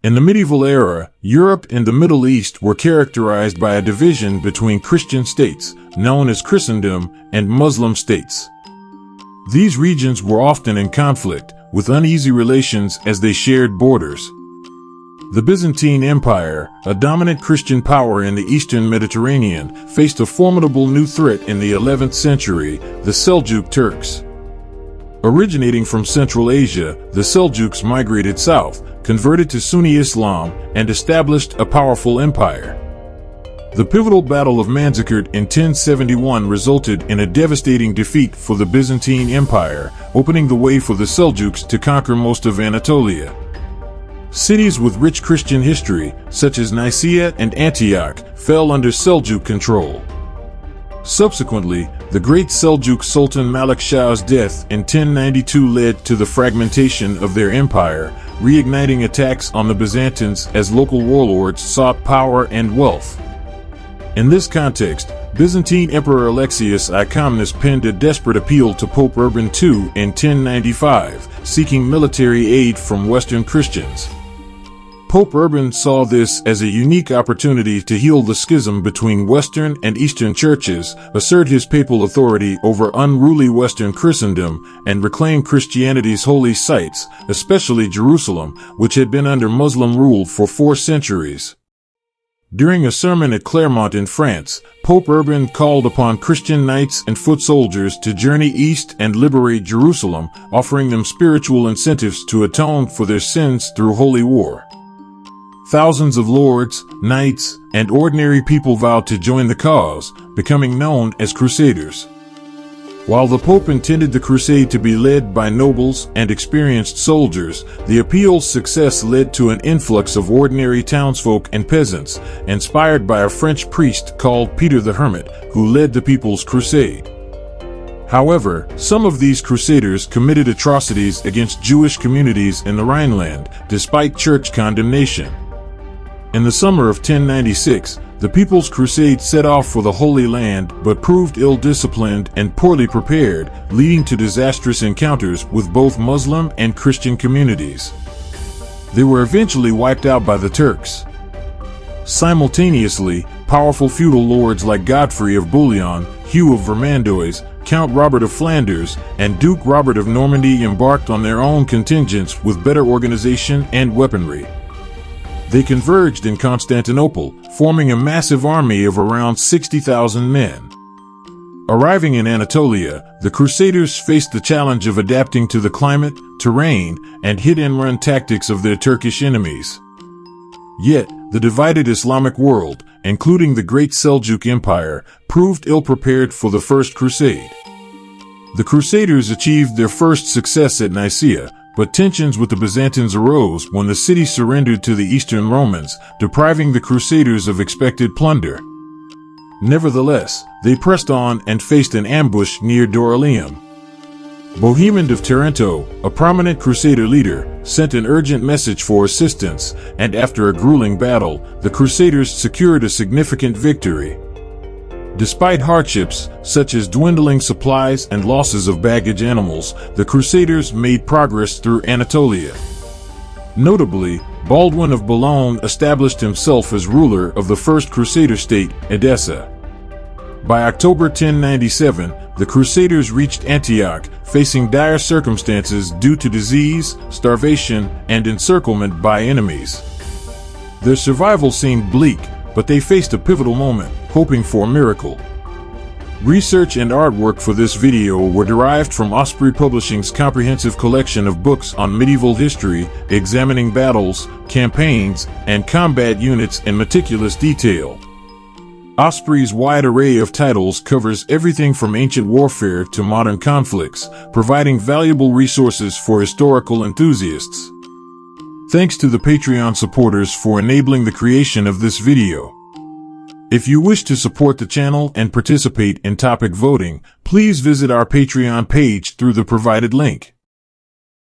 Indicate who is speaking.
Speaker 1: In the medieval era, Europe and the Middle East were characterized by a division between Christian states, known as Christendom, and Muslim states. These regions were often in conflict, with uneasy relations as they shared borders. The Byzantine Empire, a dominant Christian power in the eastern Mediterranean, faced a formidable new threat in the 11th century, the Seljuk Turks. Originating from Central Asia, the Seljuks migrated south, converted to Sunni Islam, and established a powerful empire. The pivotal Battle of Manzikert in 1071 resulted in a devastating defeat for the Byzantine Empire, opening the way for the Seljuks to conquer most of Anatolia. Cities with rich Christian history, such as Nicaea and Antioch, fell under Seljuk control. Subsequently, the great Seljuk Sultan Malik Shah's death in 1092 led to the fragmentation of their empire, reigniting attacks on the Byzantines as local warlords sought power and wealth. In this context, Byzantine Emperor Alexius I Comnenus penned a desperate appeal to Pope Urban II in 1095, seeking military aid from Western Christians. Pope Urban saw this as a unique opportunity to heal the schism between Western and Eastern churches, assert his papal authority over unruly Western Christendom, and reclaim Christianity's holy sites, especially Jerusalem, which had been under Muslim rule for 4 centuries. During a sermon at Clermont in France, Pope Urban called upon Christian knights and foot soldiers to journey east and liberate Jerusalem, offering them spiritual incentives to atone for their sins through holy war. Thousands of lords, knights, and ordinary people vowed to join the cause, becoming known as Crusaders. While the Pope intended the crusade to be led by nobles and experienced soldiers, the appeal's success led to an influx of ordinary townsfolk and peasants, inspired by a French priest called Peter the Hermit, who led the People's Crusade. However, some of these crusaders committed atrocities against Jewish communities in the Rhineland, despite church condemnation. In the summer of 1096, the People's Crusade set off for the Holy Land but proved ill-disciplined and poorly prepared, leading to disastrous encounters with both Muslim and Christian communities. They were eventually wiped out by the Turks. Simultaneously, powerful feudal lords like Godfrey of Bouillon, Hugh of Vermandois, Count Robert of Flanders, and Duke Robert of Normandy embarked on their own contingents with better organization and weaponry. They converged in Constantinople, forming a massive army of around 60,000 men. Arriving in Anatolia, the Crusaders faced the challenge of adapting to the climate, terrain, and hit-and-run tactics of their Turkish enemies. Yet, the divided Islamic world, including the Great Seljuk Empire, proved ill-prepared for the First Crusade. The Crusaders achieved their first success at Nicaea, but tensions with the Byzantines arose when the city surrendered to the Eastern Romans, depriving the Crusaders of expected plunder. Nevertheless, they pressed on and faced an ambush near Dorylaeum. Bohemond of Taranto, a prominent Crusader leader, sent an urgent message for assistance, and after a grueling battle, the Crusaders secured a significant victory. Despite hardships, such as dwindling supplies and losses of baggage animals, the Crusaders made progress through Anatolia. Notably, Baldwin of Boulogne established himself as ruler of the first Crusader state, Edessa. By October 1097, the Crusaders reached Antioch, facing dire circumstances due to disease, starvation, and encirclement by enemies. Their survival seemed bleak, but they faced a pivotal moment, hoping for a miracle. Research and artwork for this video were derived from Osprey Publishing's comprehensive collection of books on medieval history, examining battles, campaigns, and combat units in meticulous detail. Osprey's wide array of titles covers everything from ancient warfare to modern conflicts, providing valuable resources for historical enthusiasts. Thanks to the Patreon supporters for enabling the creation of this video. If you wish to support the channel and participate in topic voting, please visit our Patreon page through the provided link.